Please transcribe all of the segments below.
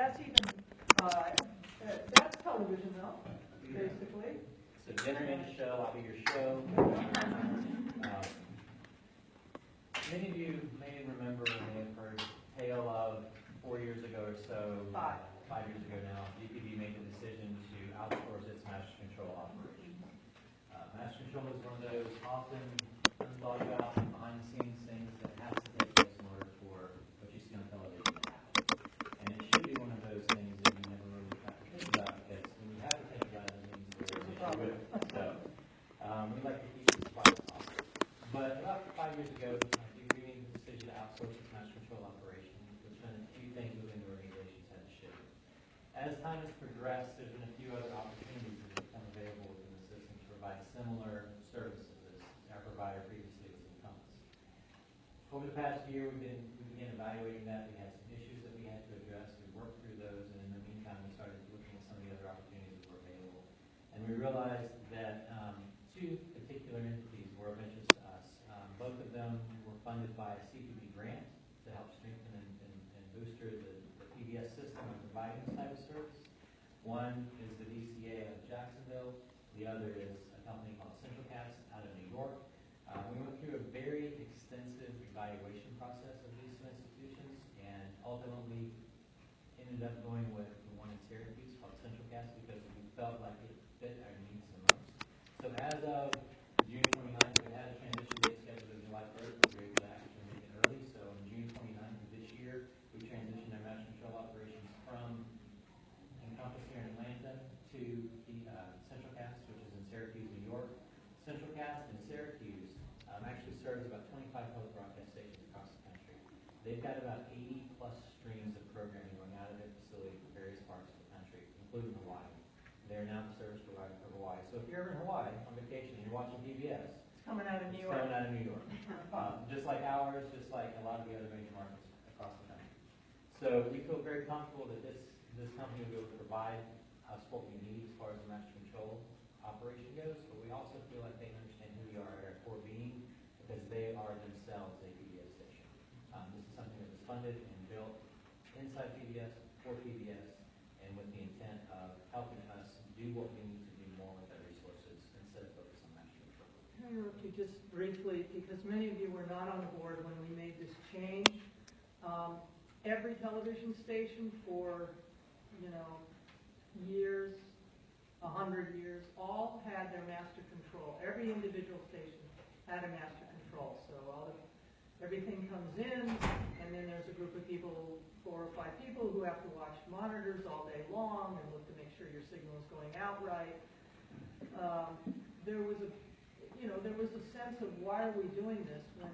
that's even, that's television though, basically. So dinner and show, I'll be your show. Many of you may remember or may have heard the tale of 4 years ago or so, 5 years ago now, GPD made the decision to outsource its master control operations. Master control is one of those often thought about behind the scenes things that has to take place in order for what you see on television to happen. And it should be one of those things that you never really have to think about, because when you have to think about it, it means there's an issue with it. So we like to keep it as quiet as possible. But about 5 years ago, we made the decision to outsource its master control operation, which meant a few things within the organizations had to shift. As time has progressed, there's been a few other opportunities that have become available within the system to provide similar services as our provider previously was Encompass. Over the past year, we began evaluating that. We had some issues that we had to address. We worked through those, and in the meantime, we started looking at some of the other opportunities that were available. And we realized that two particular entities were of interest to us. Both of them were funded by a CPB grant to help strengthen and booster the PBS system and providing this type of service. One is the DCA out of Jacksonville. The other is a company called CentralCast out of New York. We went through a very extensive evaluation process of these two institutions and ultimately ended up going with the one in Syracuse called CentralCast because we felt like it fit our needs the most. So as of June 29th, we had a transition date scheduled of July 1st, but we were able to actually make it early. So on June 29th of this year, we transitioned our master control operations from Encompass here in Atlanta to the CentralCast, which is in Syracuse, New York. CentralCast in Syracuse actually serves about 25 public broadcast stations across the country. They've got about 80 plus streams of programming going out of their facility from various parts of the country, including Hawaii. They're now the service provider for Hawaii. So if you're ever in Hawaii on vacation and you're watching PBS, It's coming out of New York. it's coming out of New York. Just like ours, just like a lot of the other major markets across the country. So we feel very comfortable that this company will be able to provide us what we need as far as the master control operation goes, but we also feel like they understand who we are at our core being because they are themselves a PBS station. This is something that was funded and built inside PBS, for PBS, and with the intent of helping us do what we need to do more with our resources instead of focus on master control. Can I interrupt you just briefly, because many of you were not on board when we made this change. Every television station for, years, 100 years, all had their master control. Every individual station had a master control. So everything comes in, and then there's a group of people, 4 or 5 people, who have to watch monitors all day long and look to make sure your signal is going out right. There was a sense of why are we doing this when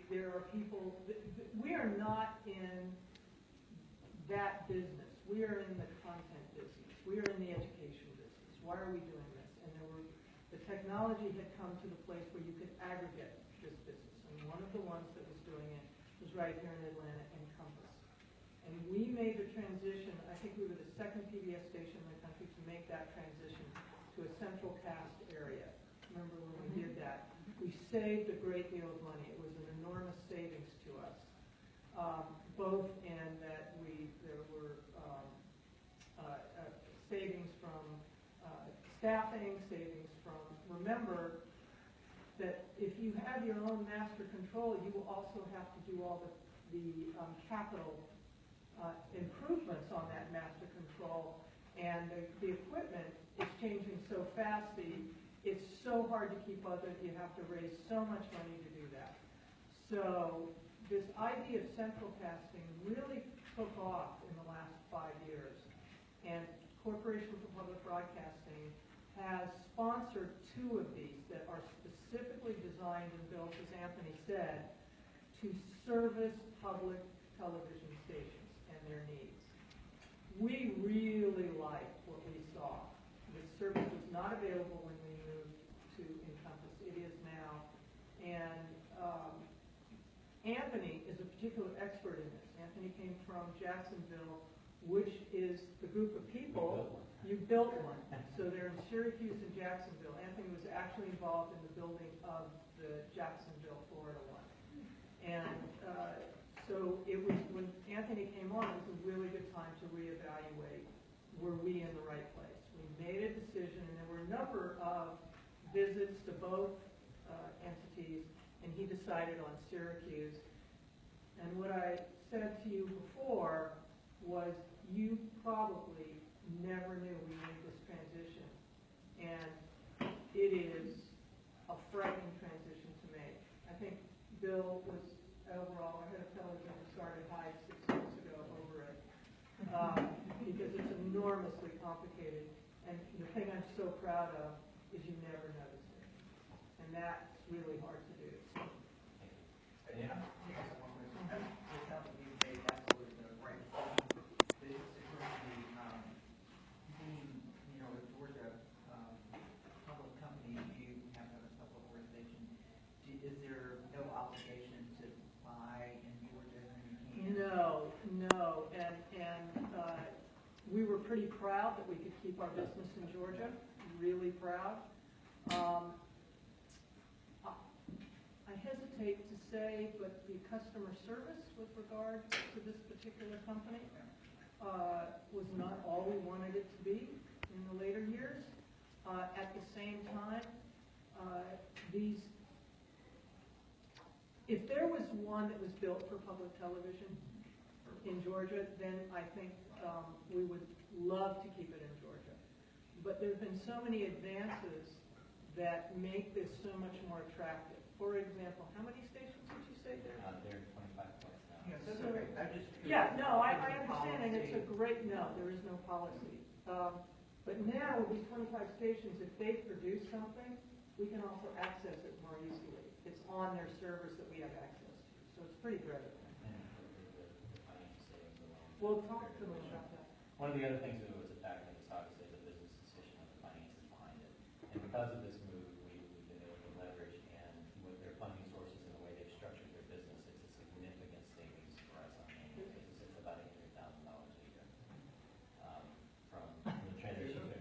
there are people. We are not in that business. We are in the content business. We are in the education business. Why are we doing this? And the technology had come to the place where you could aggregate this business. And one of the ones that was doing it was right here in Atlanta, Encompass. And we made the transition. I think we were the second PBS station in the country to make that transition to a central cast area. Remember when we did that? We saved a great deal of money. It was an enormous savings to us, both in that there were savings from staffing, savings from, remember that if you have your own master control, you will also have to do all the capital improvements on that master control, and the equipment is changing so fast that it's so hard to keep up with. You have to raise so much money to do that. So this idea of central casting really took off in the last 5 years, and Corporation for Public Broadcasting has sponsored 2 of these that are specifically designed and built, as Anthony said, to service public television stations and their needs. We really liked what we saw. The service was not available when we moved to Encompass. It is now. And Anthony is a particular expert in this. Anthony came from Jacksonville, which is the group of people. You built one. So they're in Syracuse and Jacksonville. Anthony was actually involved in the building of the Jacksonville, Florida one. And So it was, when Anthony came on, it was a really good time to reevaluate, were we in the right place? We made a decision, and there were a number of visits to both entities, and he decided on Syracuse. And what I said to you before was you probably never knew we made this transition. And it is a frightening transition to make. I think Bill was overall, our head of television, started high 6 months ago over it because it's enormously complicated. And the thing I'm so proud of is you never notice it. And that's really hard to do. Yeah. It sounds like you made absolutely the right decision. Business security, being, a Georgia public company, you have a public organization. Is there no obligation to buy in Georgia? No. And we were pretty proud that we could keep our business in Georgia, really proud. I hesitate to say, but the customer service with regard to this particular company was not all we wanted it to be in the later years. At the same time, if there was one that was built for public television in Georgia, then I think we would love to keep it in Georgia. But there have been so many advances that make this so much more attractive. For example, how many stations did you say there? There are 25 points now. Yeah, that's okay. I understand, and it's a great, no, there is no policy. But now with these 25 stations, if they produce something, we can also access it more easily. It's on their servers that we have access to, so it's pretty great. The financial savings alone. We'll talk to them about that. One of the other things that was attracting is obviously the business decision and the finances behind it. And because of this move, we've been able to leverage, and with their funding sources and the way they've structured their business, it's a significant savings for us on an annual basis. It's about $800,000 a year from the transition to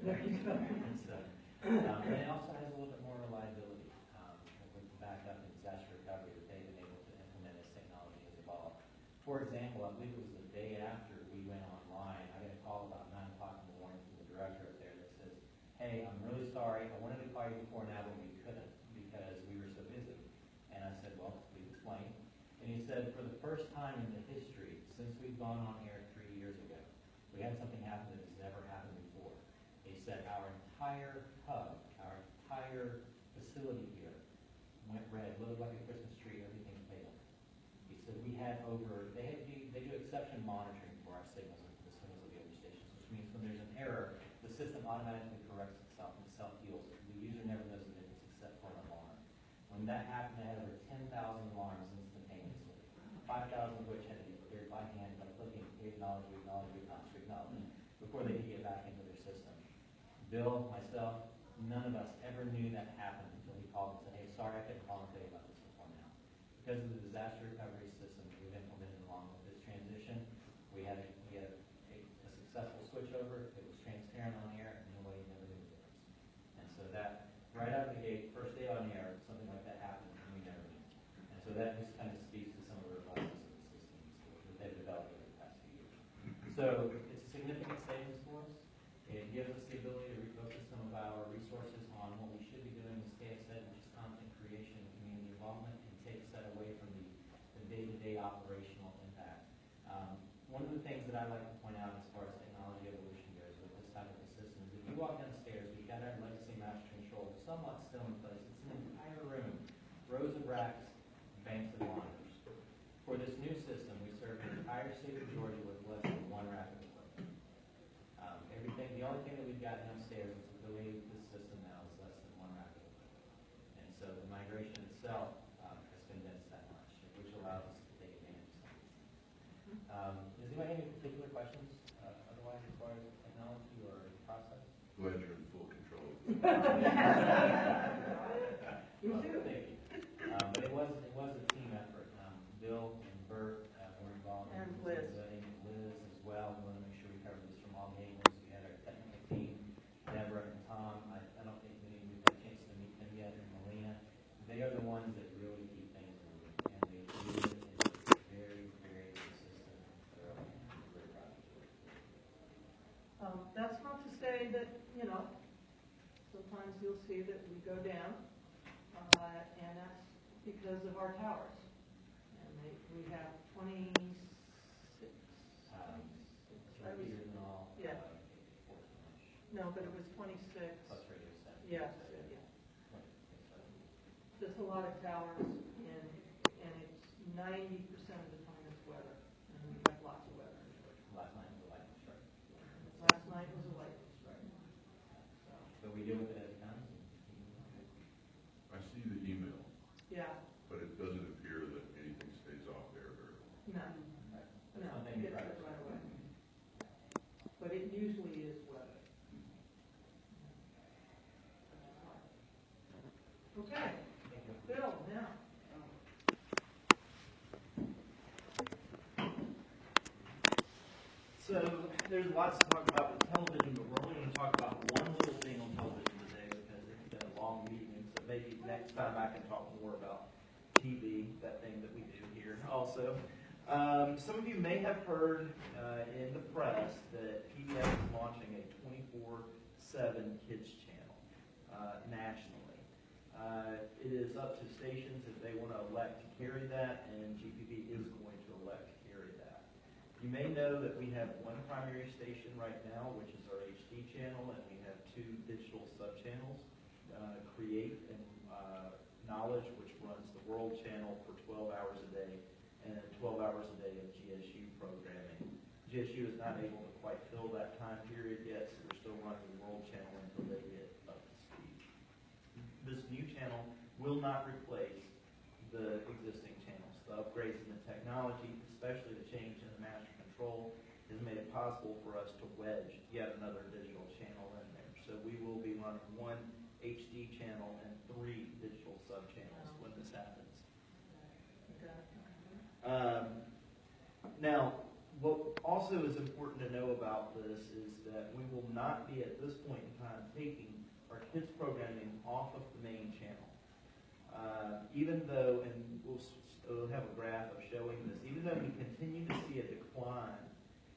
and it also has a little bit more reliability with the backup and disaster recovery that they've been able to implement as technology has evolved. For example, I believe it was the day after we went online, I got a call about 9 o'clock in the morning from the director up there that says, hey, I'm really sorry, I wanted to call you before now, but we couldn't because we were so busy. And I said, well, please explain. And he said, for the first time in the history, since we've gone on air 3 years ago, we had something happen that has never happened before. He said, our entire hub, our entire facility here went red, looked like a Christmas tree, everything failed. He said, we had they do exception monitoring for our signals, the signals of the other stations, which means when there's an error, the system automatically corrects itself and self-heals it. The user never knows the difference except for an alarm. When that happened, they had over 10,000 alarms instantaneously, 5,000 of which had to be cleared by hand by clicking acknowledge, before they could get back into their system. Bill, myself, none of us ever knew that happened until he called and said, hey, sorry, I couldn't call and tell you about this before now. Because of the disaster recovery system that we've implemented along with this transition, we had a successful switchover. It was transparent on air, and nobody never knew the difference. And so that, right out of the gate, first day on air, something like that happened, and we never knew. And so that just kind of speaks to some of the robustness of the systems that they've developed over the past few years. So it's a significant savings for us. It gives us the ability to refocus some of our resources on what we should be doing with KSET, which is content creation and community involvement, and takes that away from the day-to-day operational impact. One of the things that I like to point out as far as technology evolution goes with this type of a system is if you walk downstairs, we've got our legacy master control somewhat still in place. It's an entire room, rows of racks, banks of monitors. For this new system, we serve the entire state of Georgia with less than 1 rack of equipment. The only thing that we've got downstairs is affiliated with this system now is less than 1 rack of equipment. And so the migration itself has condensed that much, which allows us to take advantage of some of these things. Does anybody have any particular questions otherwise as far as technology or process? Glad you're in full control. You do. Thank you. But it was a team effort. Bill and Bert were involved. And Liz. And Liz as well. We want to make sure we covered this from all angles. We had our technical team, Deborah and Tom. I don't think many of you have had a chance to meet them yet, and Melina. They are the ones that really keep things moving, and they do it in a very, very times you'll see that we go down, and that's because of our towers. And we have 26, Years and all. Yeah. 14-inch. no, but it was 26. Plus radio sensors. Yeah, yeah. Just a lot of towers, and it's 90% of the time it's weather, and we have lots of weather in Georgia. Last night was a lightning strike. Last night was a lightning strike. So, But we deal with it as it comes. I see the email, yeah, but it doesn't appear that anything stays off there very long. no, That's no, one it thing we gets try to it right away. But it usually is weather. Okay, Bill, now. So there's lots to talk about with television, but we're only going to talk about one little thing on television today because it's been a long meeting. So maybe next time I can talk more about TV, that thing that we do here also. Some of you may have heard in the press that PBS is launching a 24/7 kids channel nationally. It is up to stations if they want to elect to carry that, and GPB is going to elect to carry that. You may know that we have one primary station right now, which is our HD channel, and we have two digital sub-channels, Create and Knowledge, which runs the World Channel for 12 hours a day, and 12 hours a day of GSU programming. GSU is not able to quite fill that time period yet, so we're still running the World Channel until they get up to speed. This new channel will not replace the existing channels. The upgrades in the technology, especially the change in the master control, has made it possible for us to wedge yet another digital channel in there. So we will be running one HD channel and 3 digital sub-channels when this happens. Now, what also is important to know about this is that we will not be at this point in time taking our kids programming off of the main channel. Even though, and we'll have a graph of showing this, even though we continue to see a decline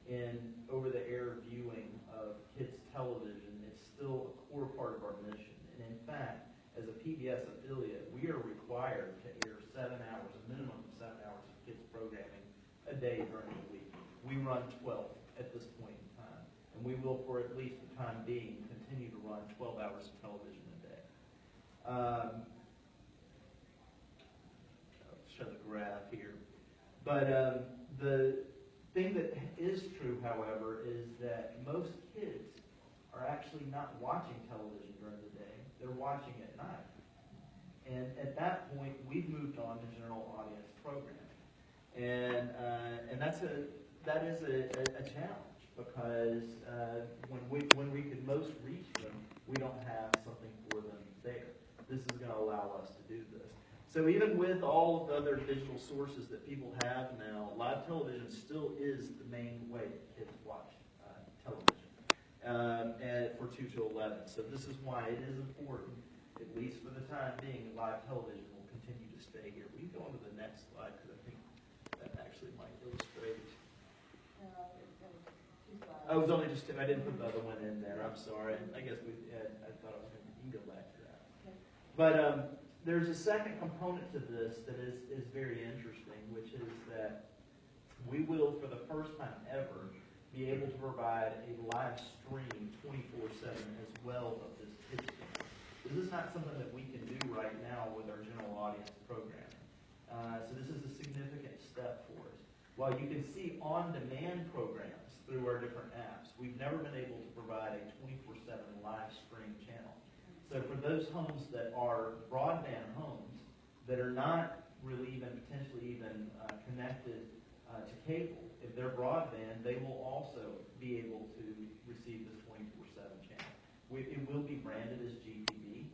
in over-the-air viewing of kids television, it's still a core part of our mission. And in fact, as a PBS affiliate, we are required to air 7 hours, a minimum of 7 hours of kids programming a day during the week. We run 12 at this point in time, and we will, for at least the time being, continue to run 12 hours of television a day. I'll show the graph here. But the thing that is true, however, is that most kids are actually not watching television during the day. They're watching at night. And at that point, we've moved on to general audience programming. And that is a challenge because when we could most reach them, we don't have something for them there. This is going to allow us to do this. So even with all of the other digital sources that people have now, live television still is the main way that kids watch television and for 2 to 11. So this is why it is important, at least for the time being, live television will continue to stay here. We can go on to the next slide because I think that actually might illustrate. Oh, it was only just 2. I didn't put the other one in there. I'm sorry. I guess I thought I was going to. You can go back to that. Okay. But there's a second component to this that is very interesting, which is that we will, for the first time ever, be able to provide a live stream 24/7 as well of this kids channel. This is not something that we can do right now with our general audience programming. So this is a significant step for us. While you can see on-demand programs through our different apps, we've never been able to provide a 24/7 live stream channel. So for those homes that are broadband homes that are not really even potentially even connected to cable, if they're broadband, they will also be able to receive this 24/7 channel. It will be branded as GPB,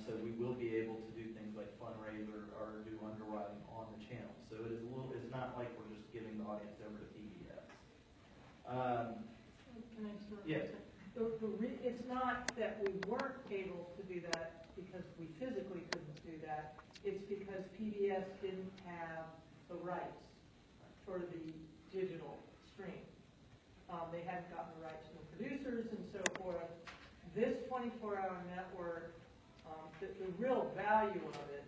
so we will be able to do things like fundraiser or do underwriting on the channel. So it is it's not like we're just giving the audience over to PBS. Can I just Yes. It's not that we weren't able to do that because we physically couldn't do that. It's because PBS didn't have the rights for the digital stream. They hadn't gotten the rights from the producers and so forth. this 24-hour network, the real value of it,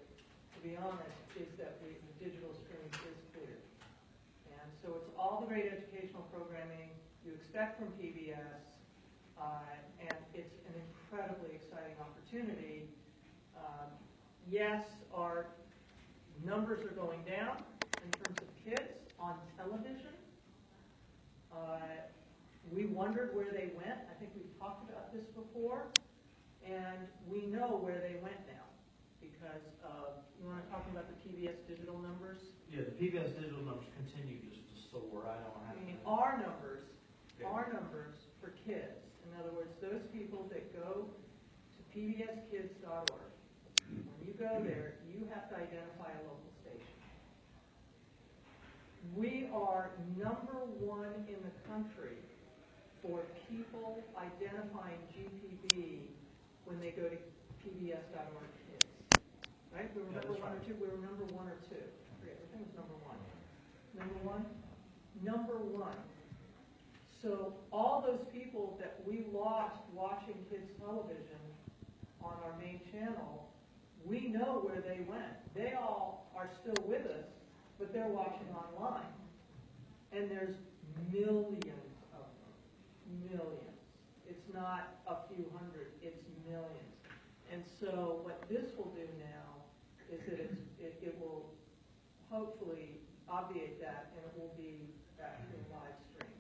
to be honest, is that the digital stream is clear. And so it's all the great educational programming you expect from PBS, and it's an incredibly exciting opportunity. Yes, our numbers are going down in terms of kids on television. We wondered where they went. I think we've talked about this before. And we know where they went now because you want to talk about the PBS digital numbers? Yeah, the PBS digital numbers continue just to soar. I don't have. I mean, our numbers for kids. In other words, those people that go to pbskids.org. When you go there, you have to identify a local station. We are #1 in the country for people identifying GPB when they go to pbs.org kids. Right? We were number one or two. We were number 1 or 2. I forget. I think it was number 1. Number 1? Number 1. So all those people that we lost watching kids television on our main channel, we know where they went. They all are still with us, but they're watching online. And there's millions of them. Millions. It's not a few hundred, it's millions. And so what this will do now is that it will hopefully obviate that, and it will be actually live stream.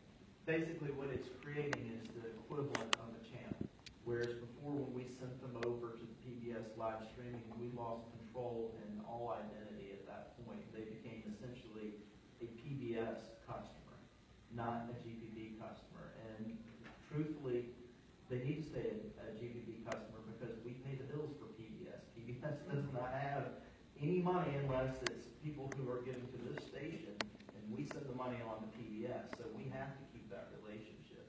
Basically, what it's creating is the equivalent of a channel. Whereas before, when we sent them over to the PBS live streaming, we lost control and all identity at that point. They became essentially a PBS customer, not a GPB customer. And truthfully, they need to stay a GPB customer because we pay the bills for PBS. PBS does not have any money unless it's people who are giving to this station, and we send the money on to PBS. So we have to keep that relationship.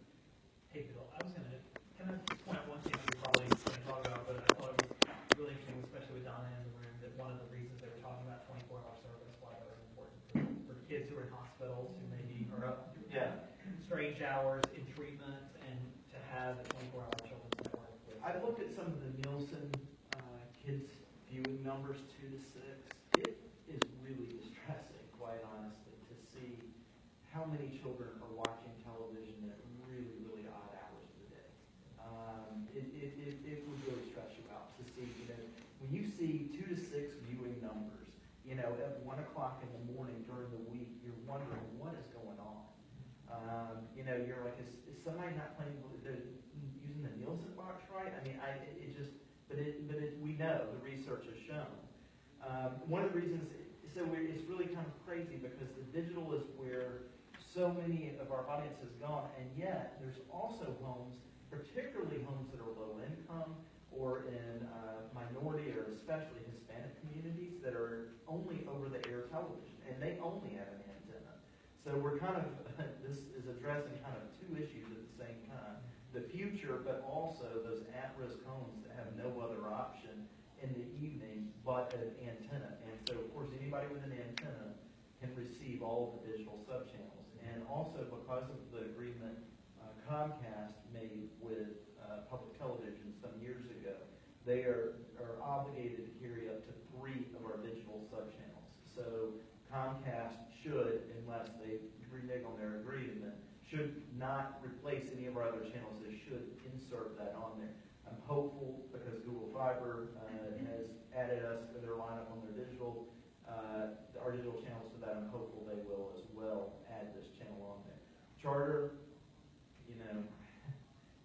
Hey, Bill, I was going to kind of point out one thing that you're probably going to talk about, but I thought it was really interesting, especially with Donna in the room, that one of the reasons they were talking about 24-hour service, why that was important for kids who are in hospitals, who maybe are up strange hours in treatment, and to have the 24-hour children's network. I've looked at some of the Nielsen kids viewing numbers 2 to 6. It is really distressing, quite honestly, to see how many children are watching television at really, really odd hours of the day. It would really stress you out to see, when you see 2 to 6 viewing numbers, at 1 o'clock in the morning during the week, you're wondering what is going on. You're like, is somebody not playing, using the Nielsen box right? I mean, we know, the research has shown. One of the reasons, it's really kind of crazy because the digital is where so many of our audience has gone, and yet there's also homes, particularly homes that are low income or in minority or especially Hispanic communities that are only over-the-air television, and they only have an antenna. So we're kind of, this is addressing kind of 2 issues at the same time. The future, but also those at-risk homes that have no other option in the evening but an antenna. And so, of course, anybody with an antenna can receive all of the digital subchannels. And also because of the agreement Comcast made with public television some years ago, they are obligated to carry up to 3 of our digital subchannels. So Comcast should, unless they renege on their agreement, should not replace any of our other channels. They should insert that on there. I'm hopeful because Google Fiber has added us to their lineup on their digital, our digital channels to that. I'm hopeful they will as well add this channel on there. Charter, if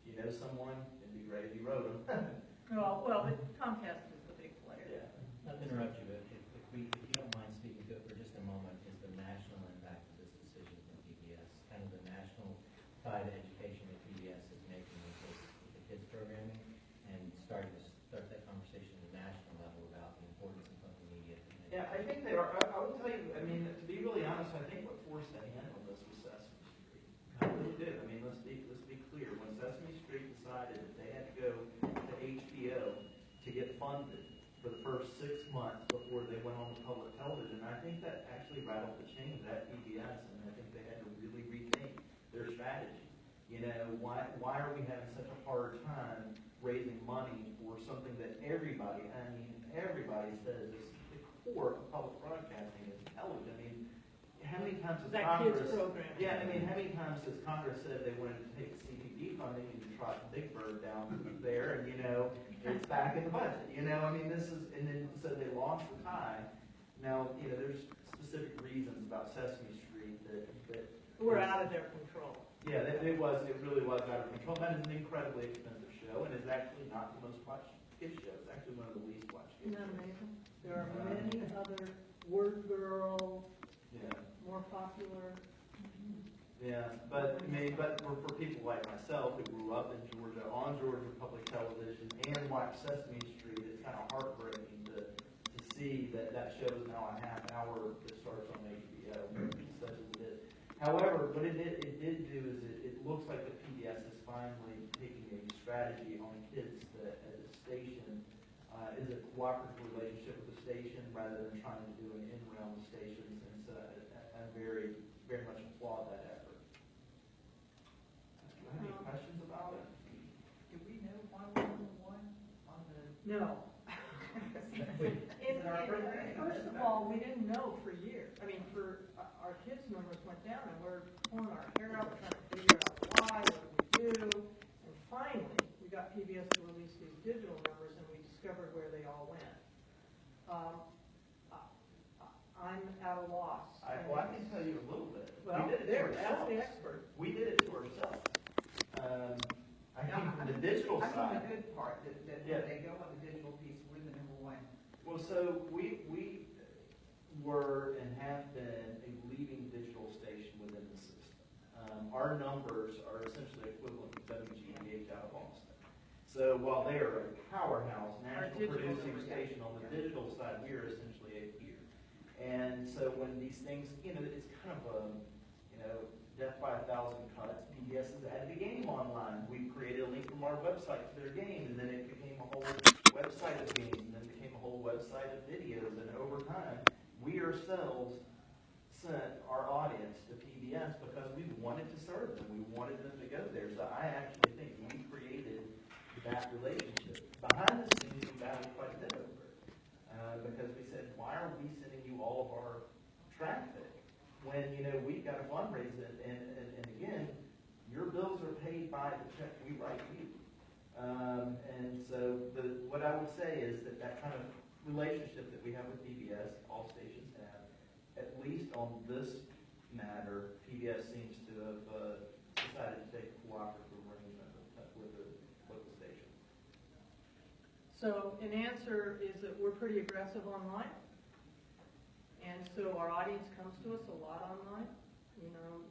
you know someone, it'd be great if you wrote them. Well, but Comcast is the big player. Yeah. Not to interrupt you, but if you don't mind speaking to it for just a moment, is the national impact of this decision from PBS, kind of the national side of education that PBS is making with the kids programming, and start that conversation at the national level about the importance of public media. Yeah, I think they are. I will tell you, to be really honest, I think what forced the hand on this was Sesame Street. I really did. Let's be clear. When Sesame Street decided that they had to go to HBO to get funded for the first 6 months before they went on to public television, I think that actually rattled the chains at PBS, and I think they had to really rethink their strategy. Why are we having such a hard time raising money for something that everybody says is the core of public broadcasting is television. I mean, how many times has That kids Congress... program. Yeah, I mean, how many times has Congress said they wanted to take CPD funding and trot Big Bird down there, and, you know, it's back in the budget, you know? I mean, this is, and then, so they lost the tie. Now, you know, there's specific reasons about Sesame Street that We're out of their control. yeah, it really was out of control. That is an incredibly expensive show, and it's actually not the most watched kids show. It's actually one of the least watched kids Isn't that shows. amazing? There are many other Word Girl, Yeah, more popular. yeah, but I mean, but for people like myself who grew up in Georgia, on Georgia Public Television, and watched Sesame Street, it's kind of heartbreaking to see that show is now a half hour that starts on HBO, such as it is. However, what it did do is it looks like the PBS is finally taking a strategy on kids that as a station is a cooperative relationship with the station rather than trying to do an in-realm with stations, and so I very, very much applaud that effort. Do you have any questions about it? Do we know why we're number one on the? No. First of all, we didn't know for years. I mean, our kids' numbers went down, and we're pulling our hair out, trying to figure out why, what do we do. And finally, we got PBS to release these digital numbers, and we discovered where they all went. I'm at a loss. I can tell you a little bit. Well, We did it to there, that's ourselves. the expert. We did it to ourselves. I think from the digital I mean, side. the good part, that Yeah. they go on the digital piece, we're the number one. Well, so we were and have been a leading digital station within the system. Our numbers are essentially equivalent to WGBH out of Austin. So while they are a powerhouse, national digital producing numbers, station on the digital side, we are essentially a peer. And so when these things, you know, it's kind of a, you know, death by 1,000 cuts. PBS has added a game online. We created a link from our website to their game, and then it became a whole website of games, and then it became a whole website of videos. And over time, we ourselves sent our audience to PBS because we wanted to serve them. We wanted them to go there. So I actually think we created that relationship. Behind the scenes, we battled quite a bit over it because we said, why are we sending you all of our traffic when, you know, we've got to fundraise it, and again, your bills are paid by the check we write you. And so what I would say is that kind of relationship that we have with PBS, all stations have, at least on this matter, PBS seems to have decided to take a cooperative arrangement with the local station. So an answer is that we're pretty aggressive online. And so our audience comes to us a lot online.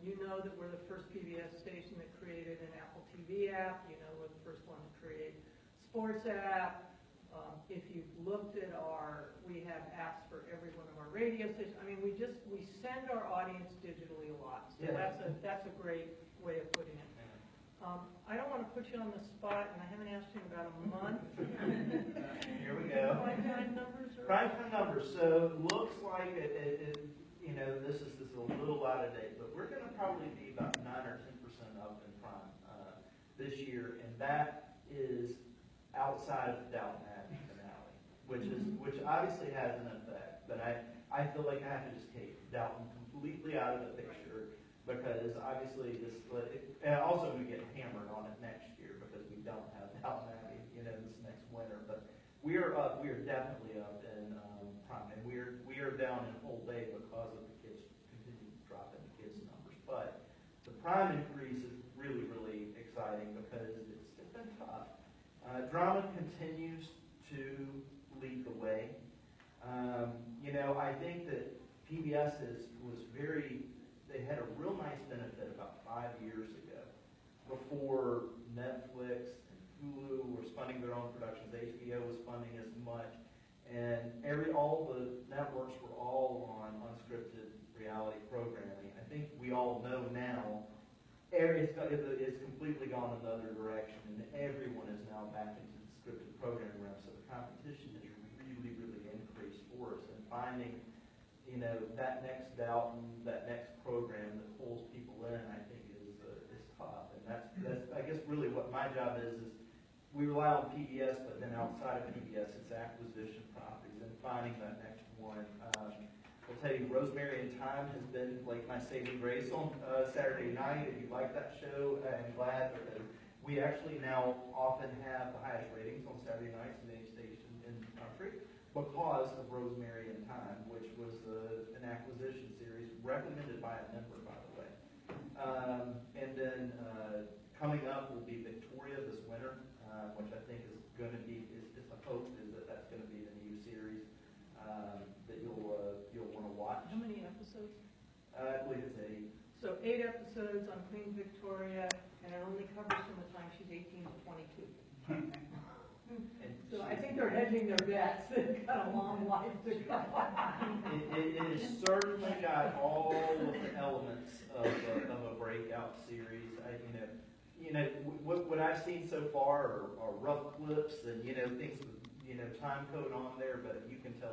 You know that we're the first PBS station that created an Apple TV app. You know we're the first one to create a sports app. If you've looked at we have apps for every one of our radio stations. I mean, we send our audience digitally a lot. So Yeah. that's a great way of putting it. I don't want to put you on the spot, and I haven't asked you in about a month. Here we go. Primetime numbers are. Primetime numbers. So looks like you know, this is a little out of date, but we're going to probably be about 9 or 10% up in prime this year, and that is outside of the Downton Abbey finale, which obviously has an effect. But I feel like I have to just take Downton completely out of the picture because obviously and also we get hammered on it next year because we don't have Downton Abbey, you know, this next winter. But we are definitely up in prime, and we are down in whole day because of the kids continue to drop in the kids numbers. But the prime increase is really, really exciting because it's been tough. Drama continues to lead the way. You know, I think that PBS they had a real nice benefit about 5 years ago before Netflix and Hulu were funding their own productions, HBO was funding as much, and all the networks were all on unscripted reality programming. I think we all know now it's completely gone in the other direction, and everyone is now back into the scripted programming realm, so the competition has really, really increased for us, and finding, you know, that next Dalton, that next program that pulls people in, I think is tough, and that's I guess really what my job is we rely on PBS, but then outside of PBS, it's acquisition properties and finding that next one. I'll tell you, Rosemary and Thyme has been like my saving grace on Saturday night. If you like that show, I'm glad, because we actually now often have the highest ratings on Saturday nights in any station in the country because of Rosemary and Thyme, which was an acquisition series recommended by a member, by the way. And then coming up will be Victoria this winter, which I think is going to be, is a hope, is that that's going to be the new series that you'll want to watch. How many episodes? I believe it's 8. So 8 episodes on Queen Victoria, and it only covers from the time she's 18 to 22. And So I think they're hedging their bets. They've got a long life to go. it has certainly got all of the elements of a breakout series. What I've seen so far are rough clips and things with time code on there, but you can tell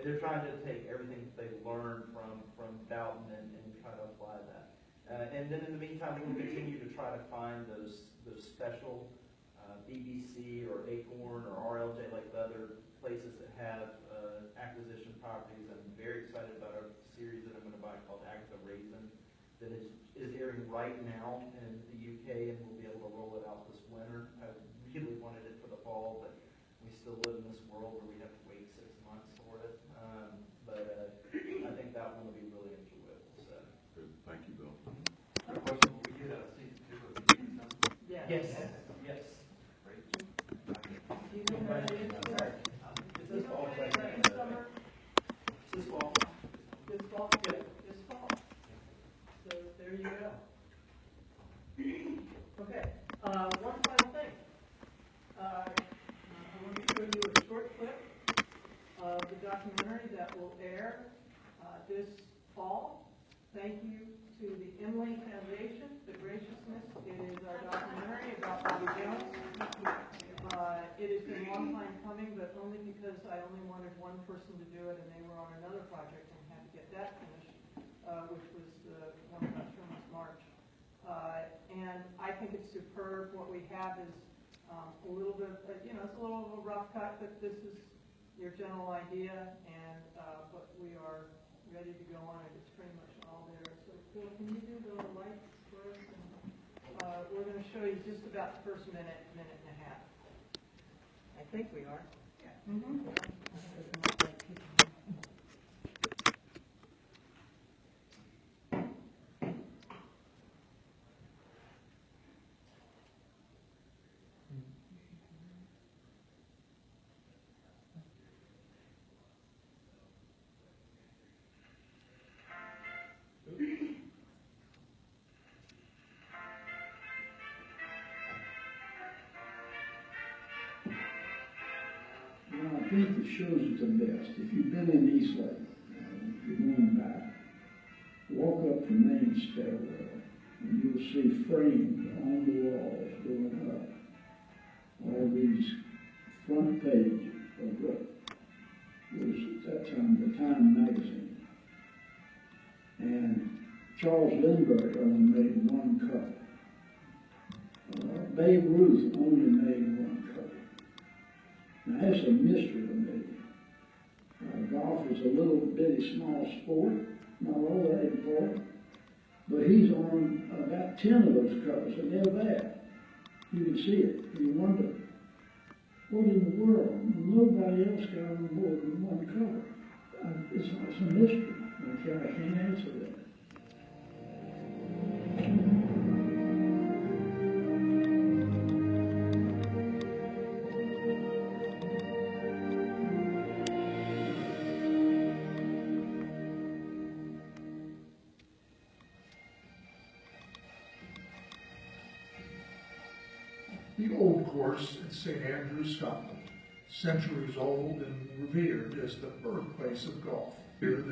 they're trying to take everything that they've learned from Boughton and try to apply that. And then in the meantime, we'll continue to try to find those special BBC or Acorn or RLJ, like the other places that have acquisition properties. I'm very excited about a series that I'm going to buy called Agatha Raisin that is airing right now in the UK, and we'll be able to roll it out this winter. I really wanted it for the fall, but we still live in this world where we have to wait 6 months for it. But I think that one will be really enjoyable. So. Good, thank you, Bill. Question, will we get a season 2 of the Yes. Yes. Great. Do you know what it is? It's Do this you know fall. what it is this summer? This fall. This fall? Yeah. This fall. So there you go. Okay, one final thing. I want to show you a short clip of the documentary that will air this fall. Thank you to the Emily Foundation, the graciousness. It is our documentary about Bobby Jones. It has been a long time coming, but only because I only wanted one person to do it, and they were on another project and had to get that finished, which was the one about Sherman's March. And I think it's superb. What we have is a little bit, it's a little of a rough cut, but this is your general idea, and but we are ready to go on it. It's pretty much all there. So Phil, can you do the lights for us? And we're going to show you just about the first minute and a half. I think we are. Yeah. Mm-hmm. Well, I think the shows it the best. If you've been in East Lake, if you're going back, walk up the main stairwell, and you'll see framed on the walls going up all these front pages of what was at that time the Time magazine. And Charles Lindbergh only made one cover. Babe Ruth only made one cover. Now, that's a mystery to me. Golf is a little bitty small sport, not all that important, but he's on about 10 of those covers, and they're there. You can see it, and you wonder, what in the world? Nobody else got on board with one cover. It's a mystery. Okay, I can't answer that. The Old Course in St. Andrews, Scotland, centuries old and revered as the birthplace of golf. Here that